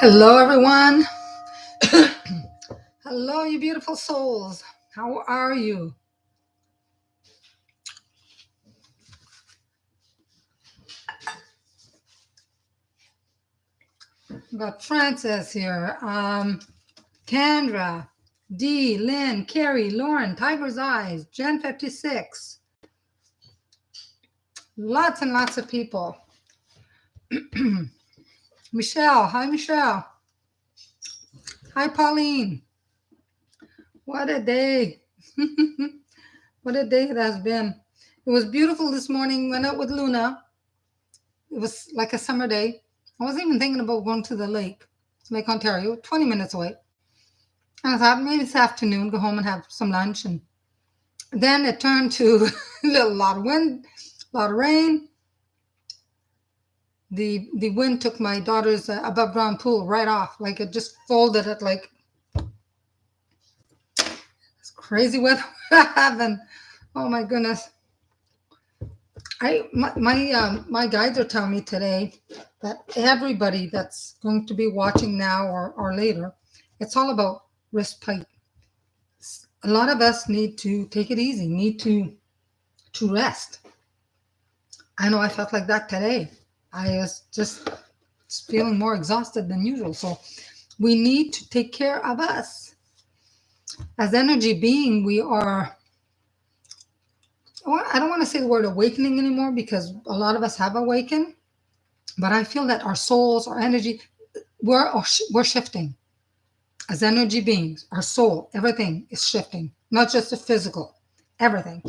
Hello, everyone. Hello, you beautiful souls. How are you? We've got Frances here, Kendra, Dee, Lynn, Carrie, Lauren, Tiger's Eyes, Jen 56. Lots and lots of people. Michelle. Hi, Michelle. Hi, Pauline. What a day. What a day it has been. It was beautiful this morning. Went out with Luna. It was like a summer day. I wasn't even thinking about going to the lake, Lake Ontario, 20 minutes away. And I thought maybe this afternoon, go home and have some lunch. And then it turned to a lot of wind, a lot of rain. The wind took my daughter's above ground pool right off. Like it just folded it like it's crazy weather we're having. Oh my goodness. My guides are telling me today that everybody that's going to be watching now or later, it's all about respite. A lot of us need to take it easy, need to rest. I know I felt like that today. I was just feeling more exhausted than usual. So we need to take care of us. As energy being, we are, I don't want to say the word awakening anymore because a lot of us have awakened, but I feel that our souls, our energy, we're shifting. As energy beings, our soul, everything is shifting, not just the physical, everything.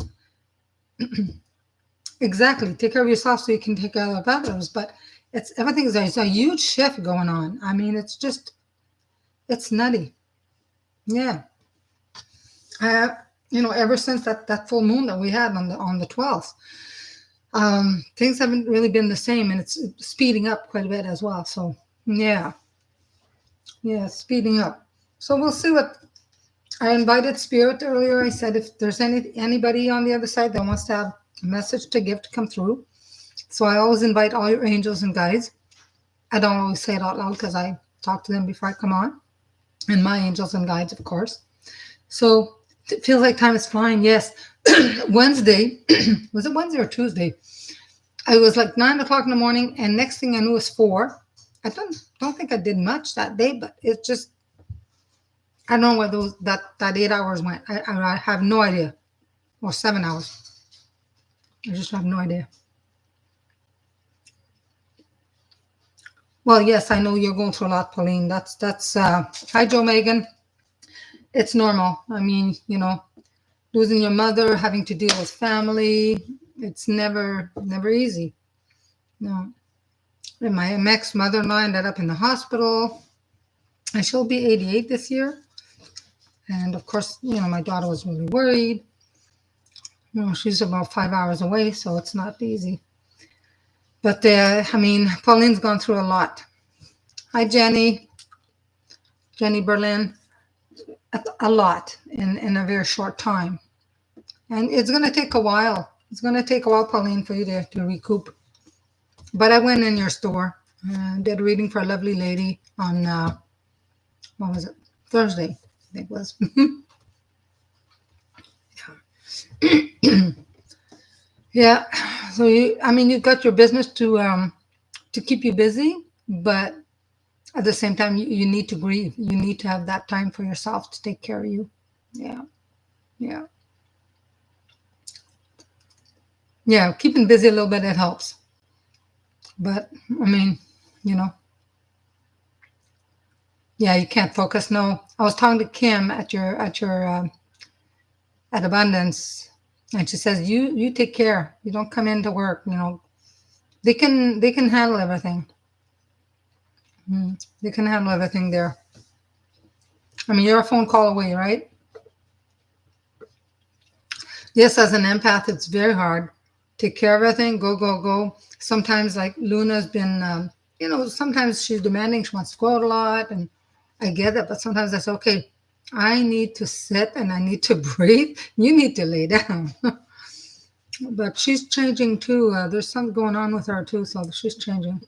Exactly. Take care of yourself so you can take care of others. But it's a huge shift going on. I mean, it's nutty. Yeah. Ever since that full moon that we had on the 12th, things haven't really been the same, and it's speeding up quite a bit as well. So yeah, speeding up. So we'll see what. I invited Spirit earlier. I said if there's anybody on the other side that wants to have a message to give to come through. So I always invite all your angels and guides. I don't always say it out loud because I talk to them before I come on. And my angels and guides, of course. So it feels like time is flying. Yes. Wednesday, was it Wednesday or Tuesday? I was like 9 o'clock in the morning, and next thing I knew it was 4. I don't think I did much that day, but it just, I don't know where that 8 hours went. I have no idea. Or 7 hours. I just have no idea. Well, yes, I know you're going through a lot, Pauline. That's hi, Joe Megan. It's normal. I mean, losing your mother, having to deal with family, it's never easy. No. And my ex mother-in-law ended up in the hospital, and she'll be 88 this year. And of course, my daughter was really worried. She's about 5 hours away, so it's not easy. But Pauline's gone through a lot. Hi, Jenny Berlin. A lot in a very short time. And it's going to take a while. It's going to take a while, Pauline, for you to recoup. But I went in your store, did a reading for a lovely lady on, what was it? Thursday, I think it was. Yeah. So you've got your business to keep you busy, but at the same time, you need to grieve. You need to have that time for yourself to take care of you. Yeah. Yeah. Yeah. Keeping busy a little bit, it helps. But yeah, you can't focus. No, I was talking to Kim at Abundance, and she says you take care. You don't come into work. They can handle everything. They can handle everything there. You're a phone call away, right? Yes, as an empath, it's very hard. Take care of everything. Go. Sometimes, like Luna's been, sometimes she's demanding. She wants to go out a lot, and I get it. But sometimes I say, okay, I need to sit and I need to breathe. You need to lay down. But she's changing too. There's something going on with her too, so she's changing.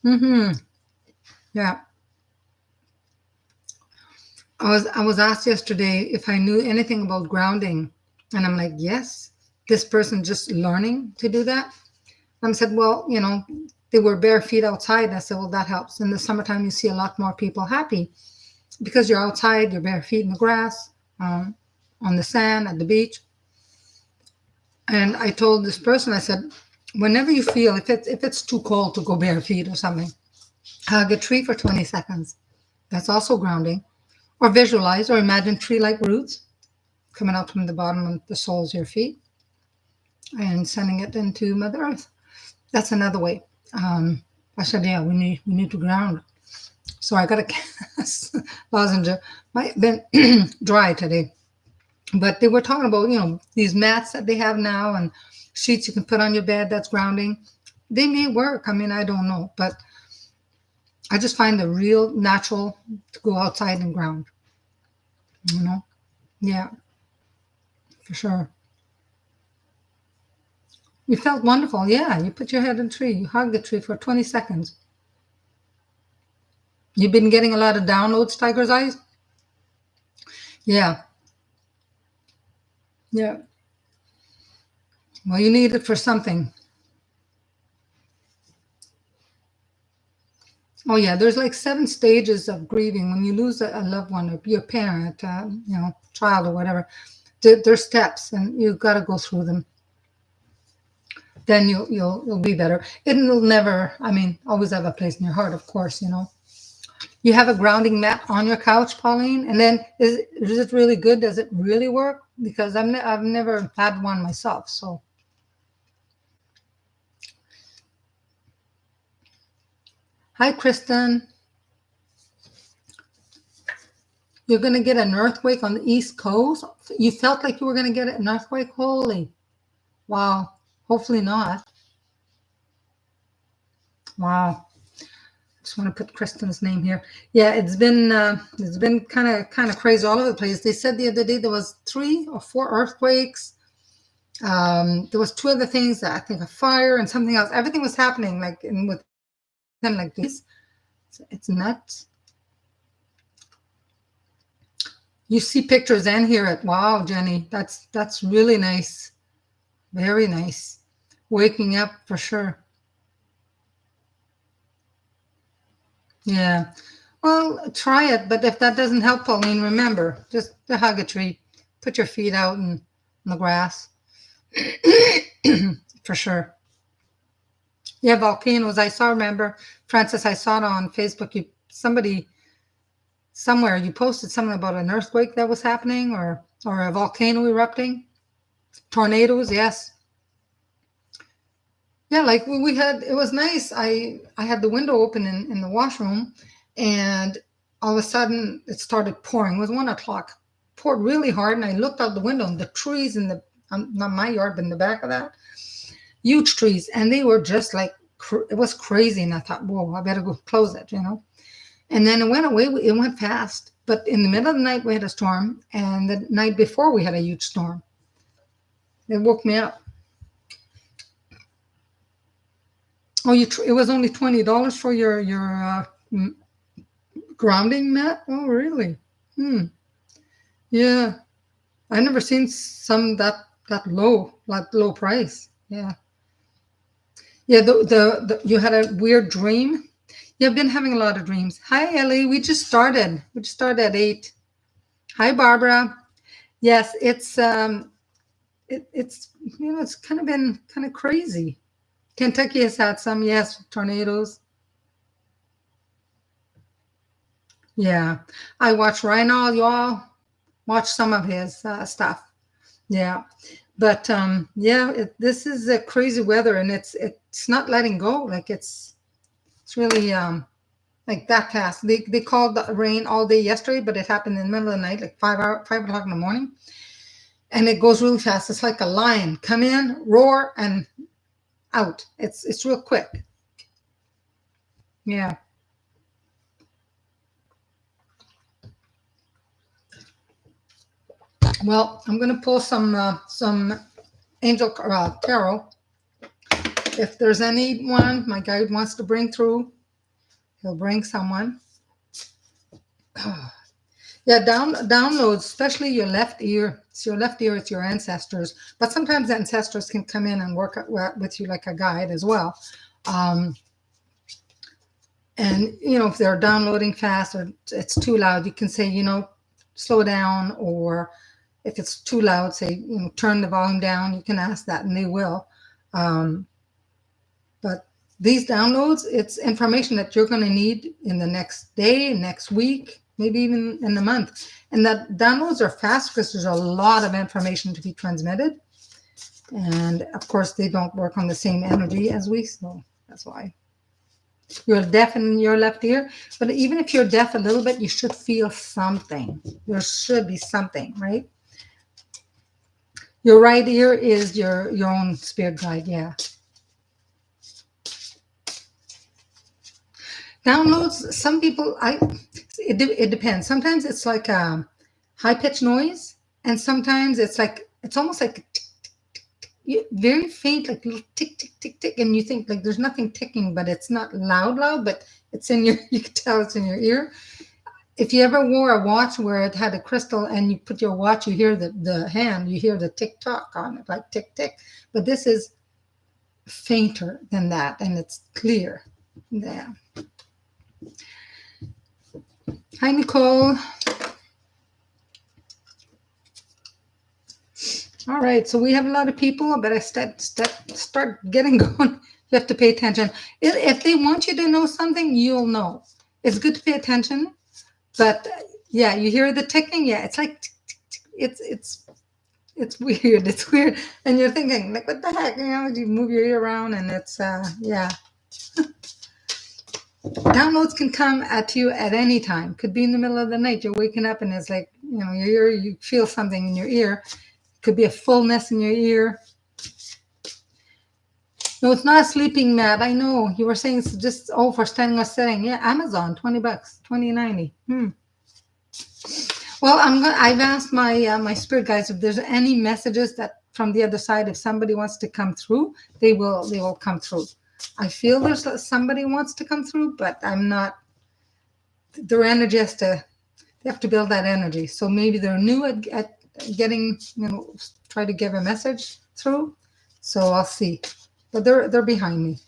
Yeah, Yeah. I was asked yesterday if I knew anything about grounding, and I'm like, yes. This person just learning to do that. I said, well, they were bare feet outside. And I said, well, that helps. In the summertime, you see a lot more people happy because you're outside, you're bare feet in the grass, on the sand, at the beach. And I told this person, I said, whenever you feel, if it's too cold to go bare feet or something, hug a tree for 20 seconds. That's also grounding. Or visualize or imagine tree-like roots coming out from the bottom of the soles of your feet and sending it into Mother Earth. That's another way. I said, yeah, we need to ground. So I got a cast lozenge. Might have been dry today. But they were talking about, these mats that they have now and sheets you can put on your bed that's grounding. They may work. I mean, I don't know. But I just find the real natural to go outside and ground. Yeah, for sure. You felt wonderful. Yeah, you put your head in a tree. You hug the tree for 20 seconds. You've been getting a lot of downloads, Tiger's Eyes? Yeah, yeah. Well, you need it for something. Oh, yeah, there's like 7 stages of grieving when you lose a loved one, or your parent, child or whatever. There's steps, and you've got to go through them. Then you'll be better. It'll never, I mean, always have a place in your heart, of course. You have a grounding mat on your couch, Pauline, and then is it really good? Does it really work? Because I've never had one myself. So, hi, Kristen. You're going to get an earthquake on the East Coast. You felt like you were going to get an earthquake? Holy, wow. Hopefully not. Wow. Just want to put Kristen's name here. Yeah, it's been kind of crazy all over the place. They said the other day there was 3 or 4 earthquakes. There was 2 other things, I think a fire and something else. Everything was happening like within like this. It's nuts. You see pictures and hear it. Wow, Jenny, that's really nice. Very nice. Waking up for sure. Yeah. Well, try it, but if that doesn't help, Pauline, remember, just to hug a tree. Put your feet out in the grass. For sure. Yeah, volcanoes. Remember, Francis, I saw it on Facebook. Somebody somewhere you posted something about an earthquake that was happening or a volcano erupting. Tornadoes, yes. Yeah, like we had, it was nice. I had the window open in the washroom, and all of a sudden it started pouring. It was 1 o'clock. Poured really hard, and I looked out the window, and the trees in the not my yard, but in the back of that, huge trees, and they were just like it was crazy. And I thought, whoa, I better go close it, And then it went away. It went fast, but in the middle of the night we had a storm, and the night before we had a huge storm. It woke me up. Oh, it was only $20 for your grounding mat? Oh, really? Yeah. I've never seen some that low price. Yeah. Yeah, you had a weird dream? You've been having a lot of dreams. Hi, Ellie. We just started. We just started at 8. Hi, Barbara. Yes, it's it's kind of been kind of crazy. Kentucky has had some, yes, tornadoes. Yeah. I watch Ryan, y'all watch some of his stuff. Yeah. But yeah, this is a crazy weather, and it's not letting go. Like it's really like that fast. They called the rain all day yesterday, but it happened in the middle of the night, like 5 o'clock in the morning, and it goes really fast. It's like a lion, come in, roar, and out. It's real quick. Yeah. Well, I'm gonna pull some angel tarot. If there's anyone my guide wants to bring through, He'll bring someone. Yeah, downloads, especially your left ear. It's your left ear, it's your ancestors. But sometimes ancestors can come in and work with you like a guide as well. Um, and, if they're downloading fast or it's too loud, you can say, slow down. Or if it's too loud, say, turn the volume down. You can ask that and they will. But these downloads, it's information that you're going to need in the next day, next week, maybe even in a month. And that downloads are fast because there's a lot of information to be transmitted. And of course, they don't work on the same energy as we, so that's why. You're deaf in your left ear, but even if you're deaf a little bit, you should feel something. There should be something, right? Your right ear is your own spirit guide, yeah. Downloads, some people, it depends. Sometimes it's like a high-pitched noise, and sometimes it's almost like very faint, like little tick, tick, tick, tick, and you think like there's nothing ticking, but it's not loud, but it's in you can tell it's in your ear. If you ever wore a watch where it had a crystal and you put your watch, you hear the hand, you hear the tick-tock on it, like tick, tick. But this is fainter than that, and it's clear. Yeah. Hi, Nicole. All right, so we have a lot of people, but I start getting going. You have to pay attention. If they want you to know something, you'll know. It's good to pay attention, but yeah, you hear the ticking. Yeah, it's like it's weird. It's weird, and you're thinking like, what the heck? You move your ear around, and it's yeah. Downloads can come at you at any time. Could be in the middle of the night. You're waking up, and it's like your ear. You feel something in your ear. Could be a fullness in your ear. No, it's not a sleeping mat. I know you were saying it's just for standing or sitting. Yeah, Amazon, $20, $20.90. Well, I've asked my spirit guides if there's any messages that from the other side. If somebody wants to come through, they will come through. I feel there's somebody wants to come through, but I'm not. Their energy they have to build that energy. So maybe they're new at getting, try to give a message through. So I'll see. But they're behind me.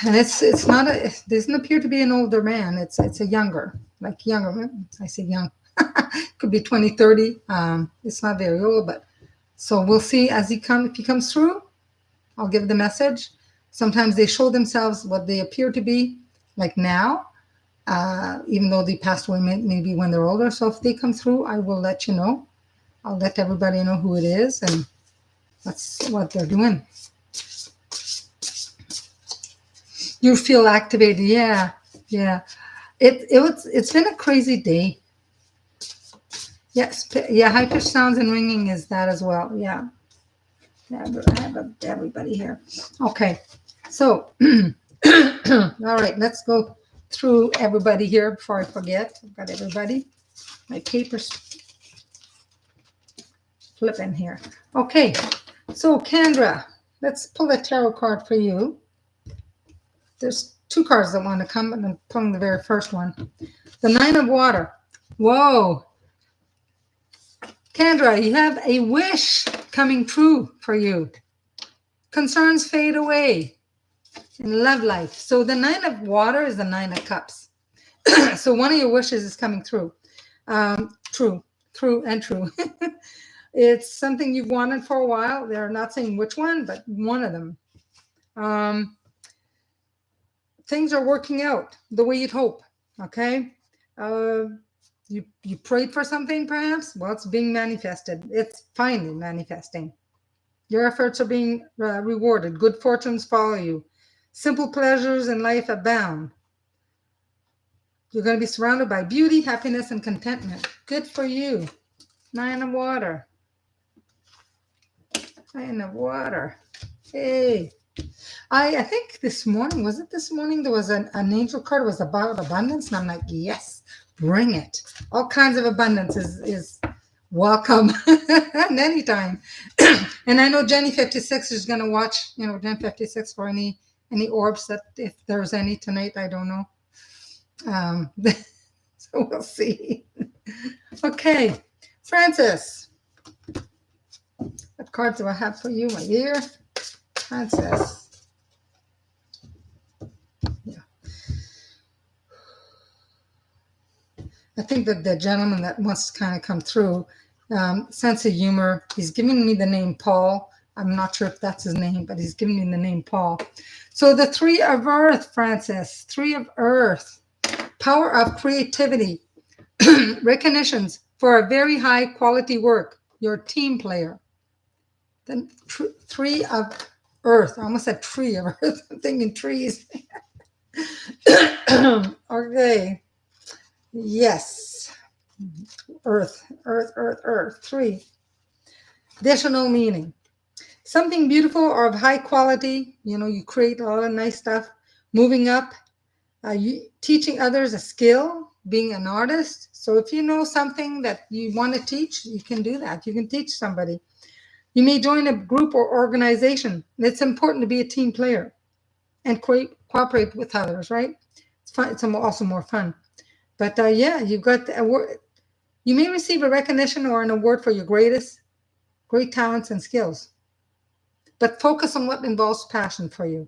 And it's not it doesn't appear to be an older man. It's a younger man. I say young. Could be 20, 30. It's not very old, but so we'll see if he comes through, I'll give the message. Sometimes they show themselves what they appear to be, like now. Even though they passed away maybe when they're older. So if they come through, I will let you know. I'll let everybody know who it is, and that's what they're doing. You feel activated. Yeah. It's been a crazy day. Yes. Yeah. High pitched sounds and ringing is that as well. Yeah. I have everybody here. Okay. So, all right, let's go through everybody here before I forget. I've got everybody. My papers flipping here. Okay, so Kendra, let's pull a tarot card for you. There's two cards that want to come, and I'm pulling the very first one. The Nine of Water. Whoa. Kendra, you have a wish coming true for you. Concerns fade away in love life. So the Nine of Water is the Nine of Cups. So one of your wishes is coming through. True. It's something you've wanted for a while. They're not saying which one, but one of them. Things are working out the way you'd hope. Okay. You prayed for something, perhaps. Well, it's being manifested. It's finally manifesting. Your efforts are being rewarded. Good fortunes follow you. Simple pleasures in life abound. You're going to be surrounded by beauty, happiness, and contentment. Good for you. Nine of Water. Nine of Water. Hey. I think this morning, was it this morning? There was an angel card. It was about abundance. And I'm like, yes, bring it. All kinds of abundance is welcome and anytime. And I know Jenny 56 is going to watch, Jen 56 for any any orbs that, if there's any tonight, I don't know. So we'll see. Okay, Francis, what cards do I have for you, my dear? Francis. Yeah. I think that the gentleman that wants to kind of come through, sense of humor, he's giving me the name Paul. I'm not sure if that's his name, but he's giving me the name Paul. So the Three of Earth, Francis, Three of Earth, power of creativity, recognitions for a very high quality work, you're a team player. Then Three of Earth, I almost said Tree of Earth, I'm thinking trees. Okay, yes, Earth, Earth, Earth, Earth, three. Additional meaning. Something beautiful or of high quality, you create a lot of nice stuff. Moving up, teaching others a skill, being an artist. So if you know something that you want to teach, you can do that. You can teach somebody. You may join a group or organization. It's important to be a team player and cooperate with others, right? It's fun. It's also more fun. But yeah, you've got the award. You may receive a recognition or an award for your great talents and skills. But focus on what involves passion for you.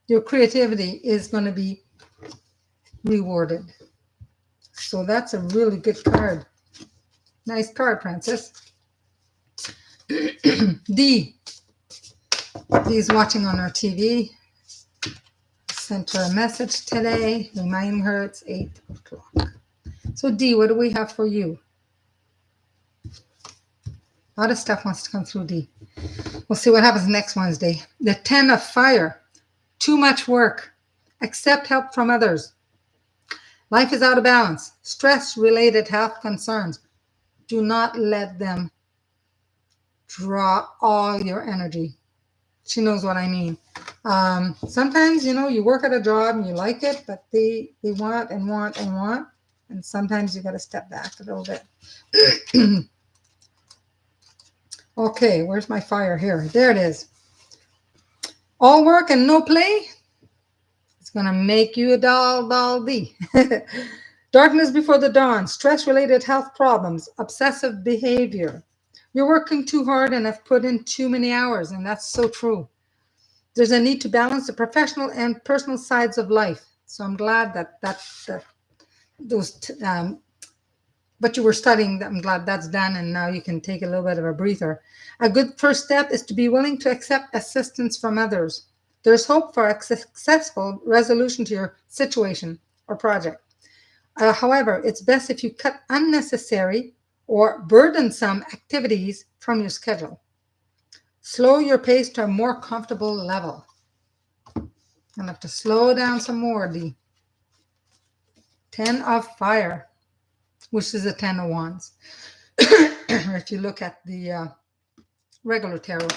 Your creativity is going to be rewarded. So that's a really good card. Nice card, Francis. D. D is watching on our TV. Sent her a message today, reminding her it's 8 o'clock. So D, what do we have for you? A lot of stuff wants to come through D. We'll see what happens next Wednesday. The 10 of Fire. Too much work. Accept help from others. Life is out of balance. Stress-related health concerns. Do not let them draw all your energy. She knows what I mean. Sometimes, you work at a job and you like it, but they want and want and want. And sometimes you got to step back a little bit. Okay, where's my fire here? There it is. All work and no play. It's going to make you a doll D. Darkness before the dawn. Stress-related health problems. Obsessive behavior. You're working too hard and have put in too many hours, and that's so true. There's a need to balance the professional and personal sides of life. So I'm glad that those but you were studying, I'm glad that's done, and now you can take a little bit of a breather. A good first step is to be willing to accept assistance from others. There's hope for a successful resolution to your situation or project. However, it's best if you cut unnecessary or burdensome activities from your schedule. Slow your pace to a more comfortable level. I'll have to slow down some more, D. 10 of Fire, which is a 10 of Wands. If you look at the regular tarot.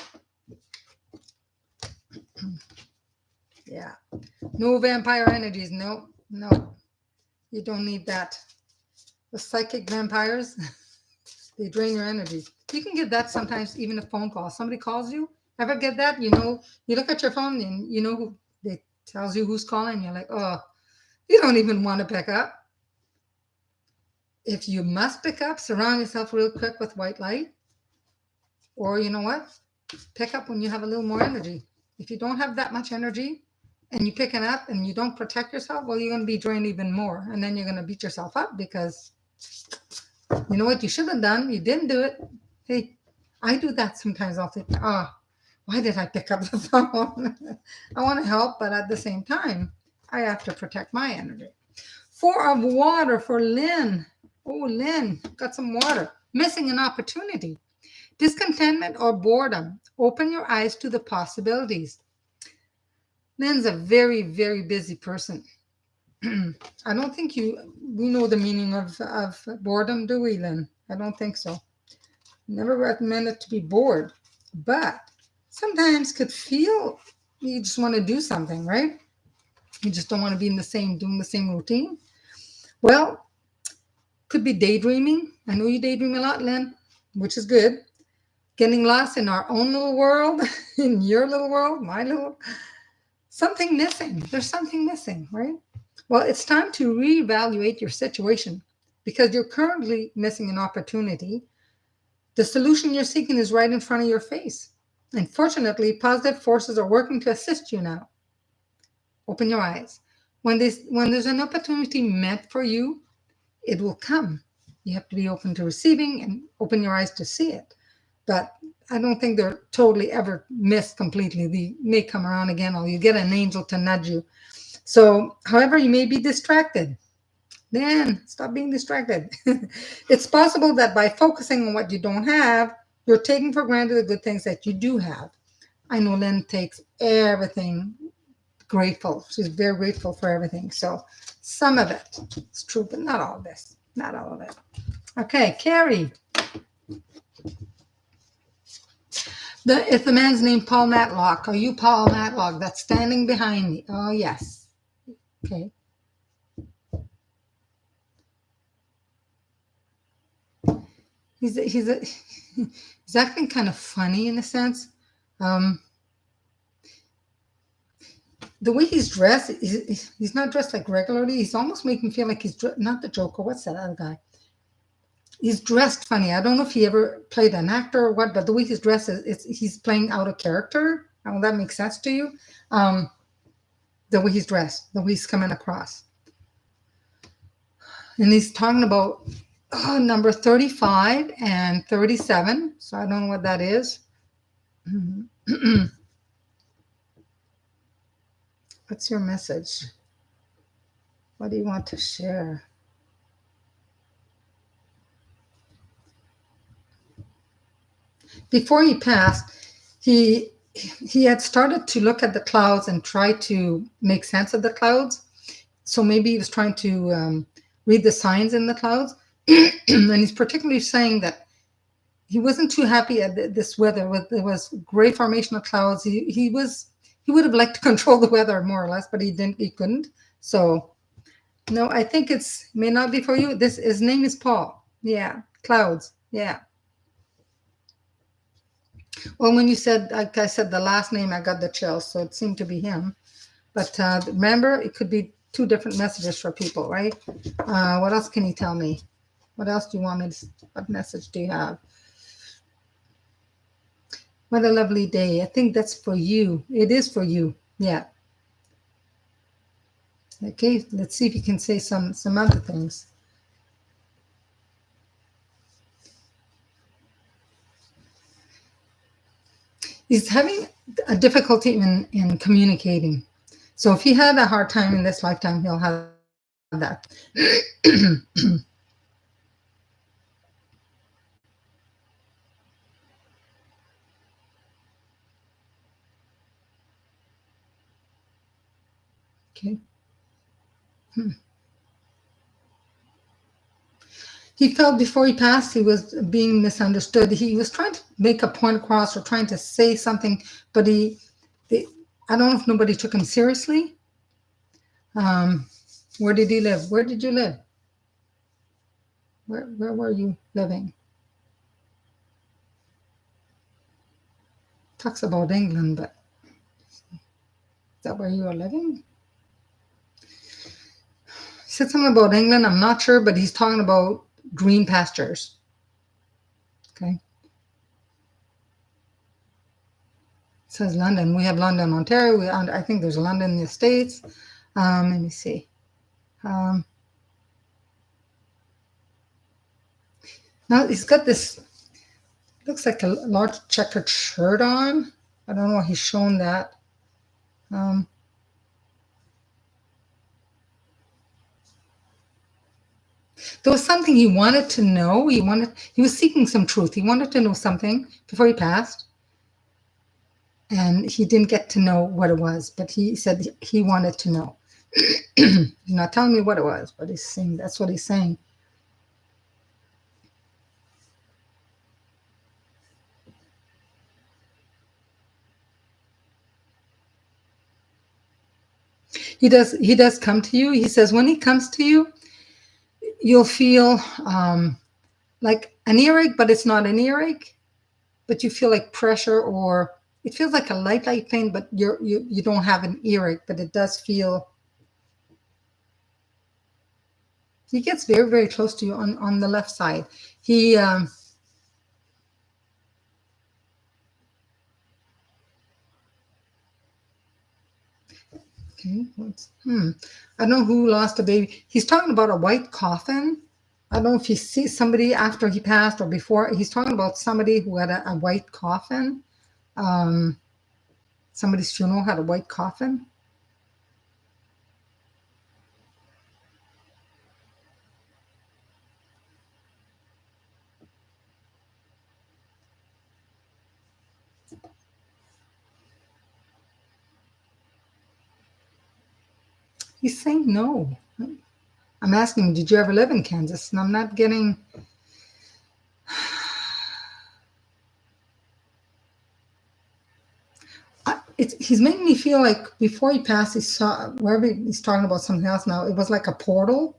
Yeah. No vampire energies. No. You don't need that. The psychic vampires, they drain your energy. You can get that sometimes, even a phone call. Somebody calls you. Ever get that? You look at your phone and who they tells you who's calling. You're like, oh, you don't even want to pick up. If you must pick up, surround yourself real quick with white light. Or you know what? Pick up when you have a little more energy. If you don't have that much energy and you pick it up and you don't protect yourself, well, you're going to be drained even more. And then you're going to beat yourself up because you know what you should have done? You didn't do it. Hey, I do that sometimes. I'll think, why did I pick up the phone? I want to help, but at the same time, I have to protect my energy. 4 of Water for Lynn. Oh, Lynn, got some water. Missing an opportunity. Discontentment or boredom. Open your eyes to the possibilities. Lynn's a very, very busy person. I don't think we know the meaning of boredom, do we, Lynn? I don't think so. Never recommend it to be bored, but sometimes could feel you just want to do something, right? You just don't want to be doing the same routine. Well, could be daydreaming. I know you daydream a lot, Lynn, which is good. Getting lost in our own little world, in your little world, my little. something missing. There's something missing, right? Well, it's time to reevaluate your situation because you're currently missing an opportunity. The solution you're seeking is right in front of your face. And fortunately, positive forces are working to assist you now. Open your eyes. When there's an opportunity meant for you, it will come. You have to be open to receiving and open your eyes to see it. But I don't think they're totally ever missed completely. They may come around again, or you get an angel to nudge you. So, however, you may be distracted. Then stop being distracted. It's possible that by focusing on what you don't have, you're taking for granted the good things that you do have. I know Lynn takes everything grateful. She's very grateful for everything. So some of it is true, but not all of this. Not all of it. Okay, Carrie. If the man's name Paul Matlock, are you Paul Matlock that's standing behind me? Oh, yes. Okay. He's acting kind of funny in a sense. The way he's dressed, he's not dressed like regularly. He's almost making me feel like he's not the Joker. What's that other guy? He's dressed funny. I don't know if he ever played an actor or what, but the way he's dressed he's playing out of character. Will that make sense to you? The way he's dressed, the way he's coming across. And he's talking about number 35 and 37. So I don't know what that is. What's your message? What do you want to share? Before he passed, he had started to look at the clouds and try to make sense of the clouds. So maybe he was trying to read the signs in the clouds. And he's particularly saying that he wasn't too happy at this weather. There was great formation of clouds. He would have liked to control the weather more or less, but he couldn't. So no, I think may not be for you. His name is Paul. Yeah, clouds. Yeah. Well, when you said, like I said, the last name, I got the chills, so it seemed to be him. But remember, it could be two different messages for people, right? What else can you tell me? What else do you want me to, what message do you have? What a lovely day. I think that's for you. It is for you. Yeah. Okay, let's see if you can say some other things. He's having a difficulty in communicating. So if he had a hard time in this lifetime, he'll have that. Okay. He felt before he passed, he was being misunderstood. He was trying to make a point across or trying to say something, but I don't know if nobody took him seriously. Where did he live? Where did you live? Where were you living? Talks about England, but is that where you are living? He said something about England. I'm not sure, but he's talking about green pastures. Okay. It says London. We have London, Ontario. I think there's London in the States. Let me see. Now he's got this, looks like a large checkered shirt on. I don't know why he's shown that. There was something he wanted to know. He was seeking some truth. He wanted to know something before he passed. And he didn't get to know what it was, but he said he wanted to know. He's not telling me what it was, but he's saying that's what he's saying. He does come to you. He says when he comes to you, you'll feel like an earache, but it's not an earache, but you feel like pressure, or it feels like a light pain, but you don't have an earache, but it does feel. He gets very, very close to you on the left side. He okay, I don't know who lost a baby. He's talking about a white coffin. I don't know if he sees somebody after he passed or before. He's talking about somebody who had a white coffin. Somebody's funeral had a white coffin. He's saying no. I'm asking him, did you ever live in Kansas? And I'm not getting. He's making me feel like before he passed, he saw wherever he's talking about something else now. It was like a portal.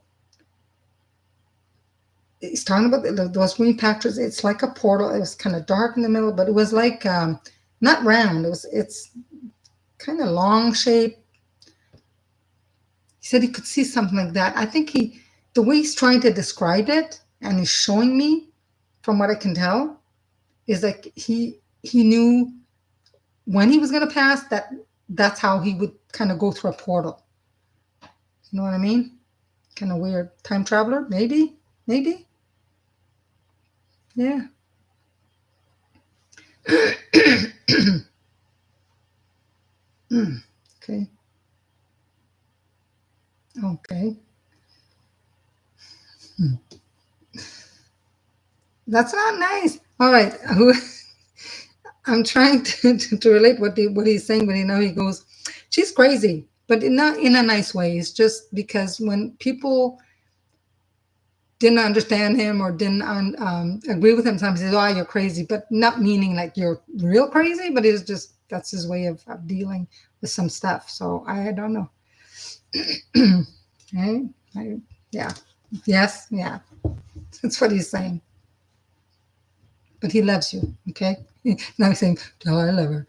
He's talking about those green patches. It's like a portal. It was kind of dark in the middle, but it was like not round. It's kind of long shape. He said he could see something like that. I think the way he's trying to describe it and he's showing me, from what I can tell, is like he knew when he was going to pass that's how he would kind of go through a portal. You know what I mean? Kind of weird. Time traveler, maybe. Yeah. Okay. Okay. That's not nice. All right. I'm trying to relate what he's saying, but he goes, she's crazy, but not in a nice way. It's just because when people didn't understand him or didn't agree with him, sometimes he says, "Oh, you're crazy," but not meaning like you're real crazy, but it's just that's his way of dealing with some stuff. So I don't know. Okay. Yeah. Yes. Yeah. That's what he's saying. But he loves you. Okay. Now he's saying, "Oh, I love her,"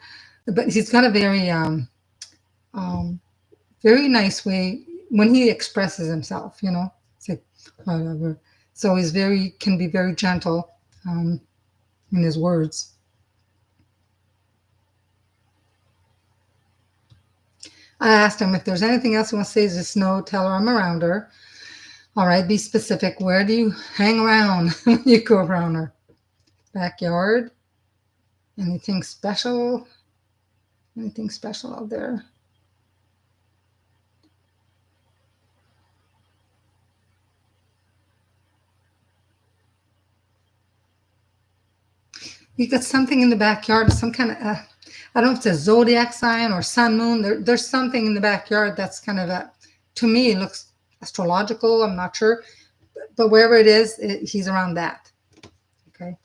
but he's got a very nice way when he expresses himself. It's like, "I love her." So he's can be very gentle in his words. I asked him if there's anything else he wants to say. Just no, tell her I'm around her. All right, be specific. Where do you hang around when you go around her? Backyard? Anything special? Anything special out there? You got something in the backyard, some kind of, I don't know if it's a zodiac sign or sun, moon. There's something in the backyard that's kind of to me, it looks astrological. I'm not sure. But wherever it is, he's around that. Okay.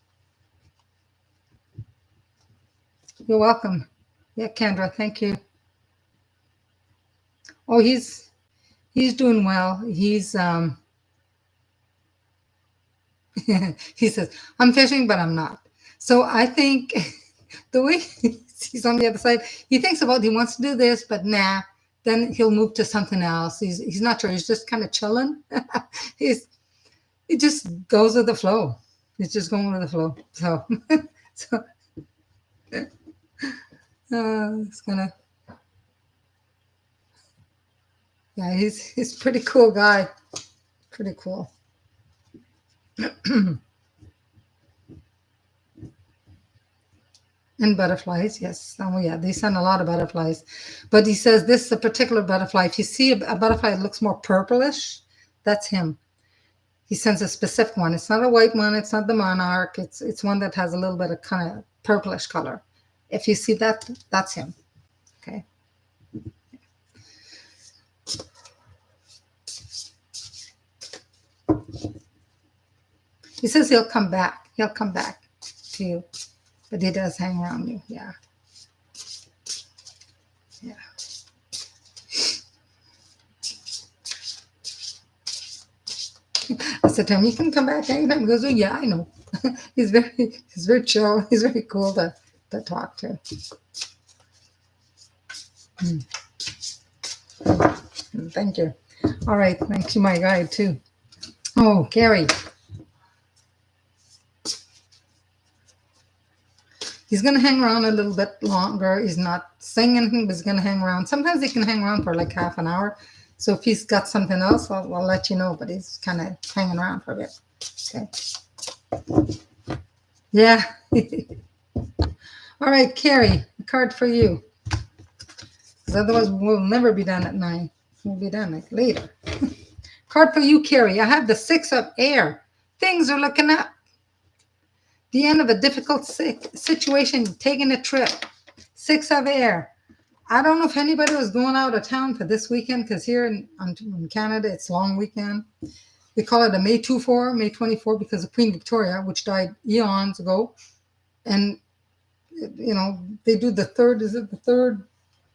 You're welcome. Yeah, Kendra, thank you. Oh, he's doing well. He's he says, I'm fishing, but I'm not. So I think the way he's on the other side, he wants to do this, but nah, then he'll move to something else. He's not sure. He's just kind of chilling. It just goes with the flow. He's just going with the flow. So, so it's gonna. Yeah, he's pretty cool guy. Pretty cool. And butterflies, yes. Oh, yeah, they send a lot of butterflies. But he says this is a particular butterfly. If you see a butterfly that looks more purplish, that's him. He sends a specific one. It's not a white one. It's not the monarch. It's one that has a little bit of kind of purplish color. If you see that, that's him. Okay. He says he'll come back. He'll come back to you. But he does hang around you. Yeah. Yeah. I said to him, you can come back anytime. He goes, oh, yeah, I know. He's very chill. He's very cool to talk to. Thank you. All right. Thank you, my guide, too. Oh, Gary. He's going to hang around a little bit longer. He's not saying anything, but he's going to hang around. Sometimes he can hang around for like half an hour. So if he's got something else, I'll let you know. But he's kind of hanging around for a bit. Okay. Yeah. All right, Carrie, a card for you. Because otherwise we'll never be done at 9. We'll be done like later. Card for you, Carrie. I have the 6 of air. Things are looking up. The end of a difficult situation, taking a trip. 6 of air. I don't know if anybody was going out of town for this weekend, because here in Canada, it's long weekend. They call it a May 24, because of Queen Victoria, which died eons ago. And, they do the third, is it the third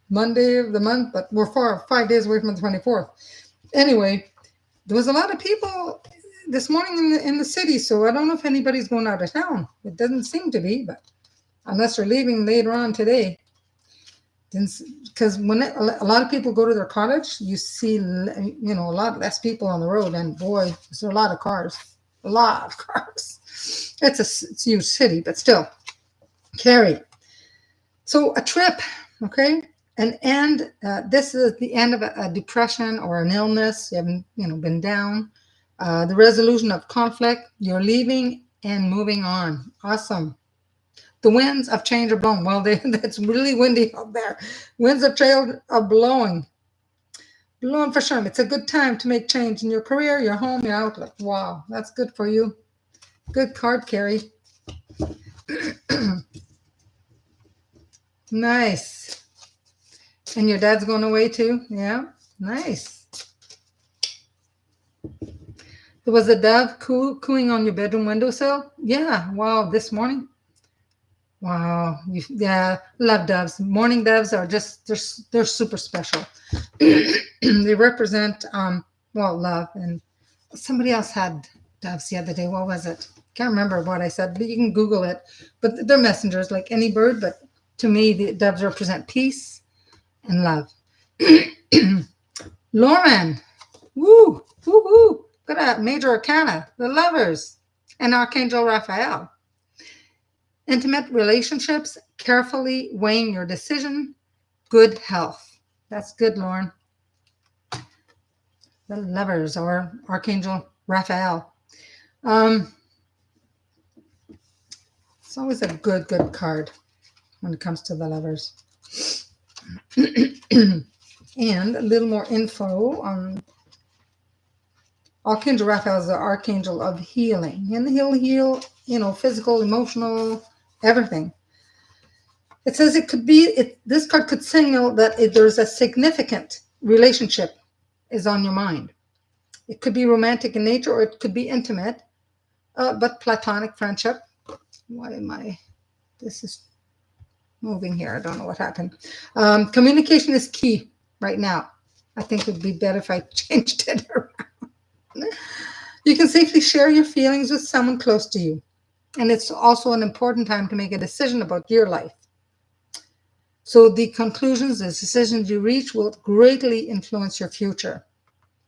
Monday of the month? But we're 5 days away from the 24th. Anyway, there was a lot of people this morning in the city, so I don't know if anybody's going out of town. It doesn't seem to be, but unless they're leaving later on today. Because when a lot of people go to their cottage, you see, a lot less people on the road, and boy, there's a lot of cars. A lot of cars. It's a huge city, but still. Carrie. So a trip, okay? This is the end of a depression or an illness. You haven't, been down. The resolution of conflict. You're leaving and moving on. Awesome. The winds of change are blowing. Well, that's really windy out there. Winds of change are blowing. Blowing for sure. It's a good time to make change in your career, your home, your outlook. Wow, that's good for you. Good card, Carrie. Nice. And your dad's going away too? Yeah, nice. There was a dove cooing on your bedroom windowsill? Yeah, wow, this morning? Wow. Love doves. Morning doves are just, they're super special. They represent, love. And somebody else had doves the other day. What was it? Can't remember what I said, but you can Google it. But they're messengers like any bird. But to me, the doves represent peace and love. Lauren. Woo. Woo-hoo. Got a major arcana. The lovers. And Archangel Raphael. Intimate relationships, carefully weighing your decision, good health. That's good, Lauren. The lovers, or Archangel Raphael. It's always a good card when it comes to the lovers. And a little more info on Archangel Raphael is the Archangel of healing. And he'll heal, physical, emotional, everything. It says this card could signal that there's a significant relationship is on your mind. It could be romantic in nature, or it could be intimate, but platonic friendship. This is moving here. I don't know what happened. Communication is key right now. I think it would be better if I changed it around. You can safely share your feelings with someone close to you. And it's also an important time to make a decision about your life. So the conclusions, the decisions you reach will greatly influence your future.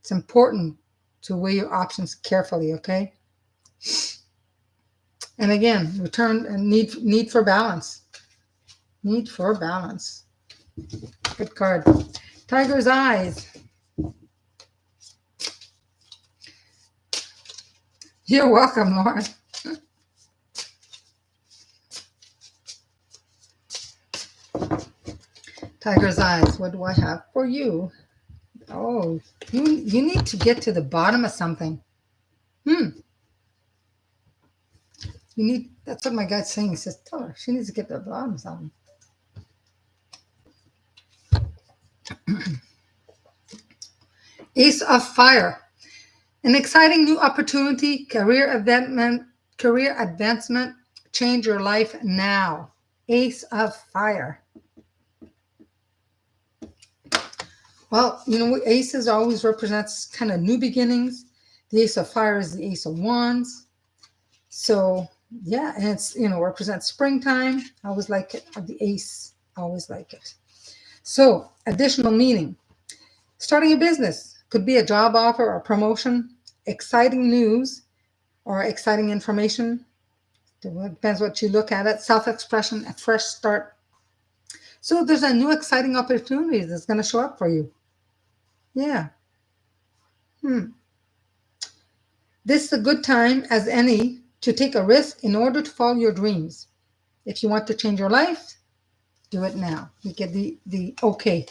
It's important to weigh your options carefully, okay? And again, return and need for balance. Need for balance. Good card. Tiger's eyes. You're welcome, Lauren. Tiger's eyes. What do I have for you? Oh, you need to get to the bottom of something. That's what my guy's saying. He says, tell her she needs to get to the bottom of something. Ace of Fire. An exciting new opportunity, career advancement, change your life now. Ace of Fire. Well, aces always represents kind of new beginnings. The Ace of Fire is the Ace of Wands. So, yeah, and it's, represents springtime. I always like it. The ace, I always like it. So, additional meaning. Starting a business could be a job offer or promotion, exciting news or exciting information. Depends what you look at it. Self-expression, a fresh start. So there's a new exciting opportunity that's going to show up for you. Yeah. This is a good time as any to take a risk in order to follow your dreams. If you want to change your life, do it now. You get the okay.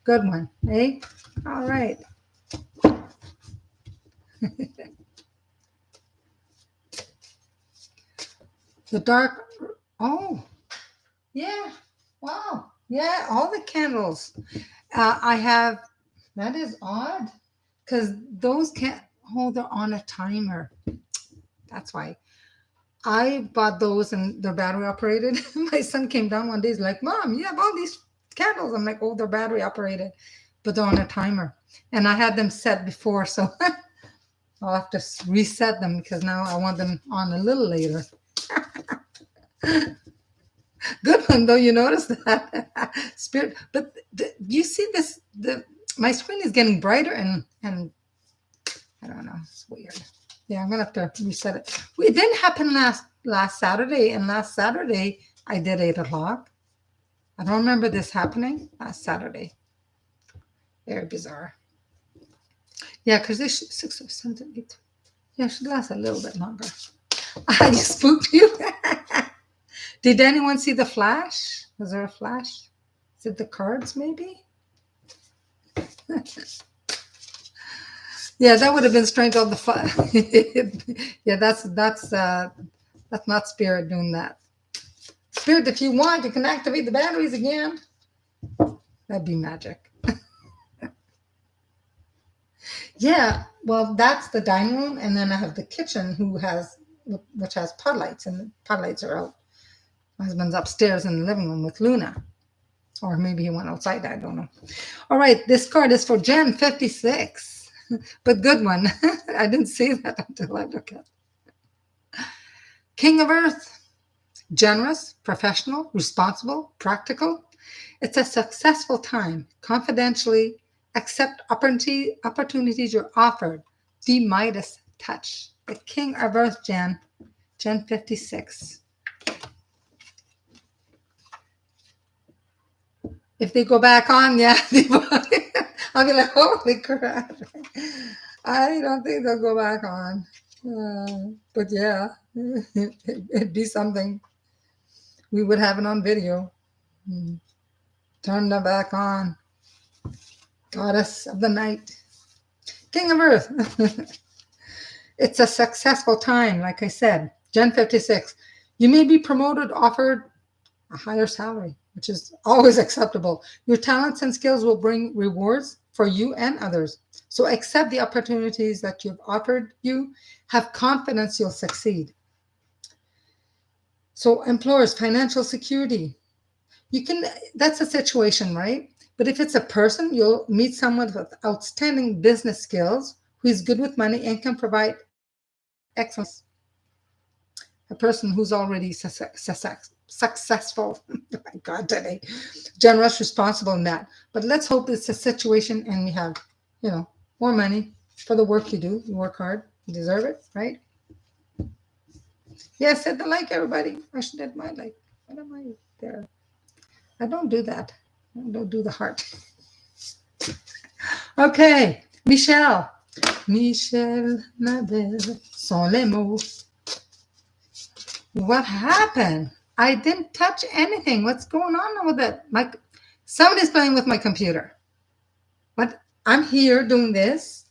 Good one, eh? All right. The dark, oh, yeah. Wow. Yeah, all the candles. I have, that is odd because those can't, oh, they're on a timer. That's why. I bought those and they're battery operated. My son came down one day, he's like, Mom, you have all these candles. I'm like, oh, they're battery operated, but they're on a timer. And I had them set before, so I'll have to reset them because now I want them on a little later. Good one, though. You notice that spirit, but you see this. My screen is getting brighter, and I don't know. It's weird. Yeah, I'm gonna have to reset it. It didn't happen last Saturday, and last Saturday I did 8 o'clock. I don't remember this happening last Saturday. Very bizarre. Yeah, because this 6 or 7, 8. Yeah, it should last a little bit longer. You spooked you. Did anyone see the flash? Was there a flash? Is it the cards, maybe? Yeah, that would have been strange on the flash. Yeah, that's not spirit doing that. Spirit, if you want, you can activate the batteries again. That'd be magic. Yeah, well, that's the dining room, and then I have the kitchen, which has pod lights, and the pod lights are out. My husband's upstairs in the living room with Luna. Or maybe he went outside, I don't know. All right, this card is for Jen 56. But good one. I didn't see that until I looked at it. King of Earth. Generous, professional, responsible, practical. It's a successful time. Confidentially accept opportunities you're offered. The Midas touch. The King of Earth, Jen 56. If they go back on, yeah, I'll be like, holy crap. I don't think they'll go back on. But yeah, it'd be something. We would have it on video. Turn them back on. Goddess of the night. King of Earth. It's a successful time, like I said. Gen 56. You may be promoted, offered a higher salary, which is always acceptable. Your talents and skills will bring rewards for you and others. So accept the opportunities that you've offered you. Have confidence you'll succeed. So employers, financial security. That's a situation, right? But if it's a person, you'll meet someone with outstanding business skills who is good with money and can provide excellent. A person who's already successful. Oh my God, today. Generous, responsible in that. But let's hope it's a situation and we have, more money for the work you do. You work hard. You deserve it, right? Yes, hit the like, everybody. I should hit my like. What am I there? I don't do that. I don't do the heart. Okay, Michel Nabel, sans les mots. What happened? I didn't touch anything. What's going on with it? Somebody's playing with my computer. But I'm here doing this.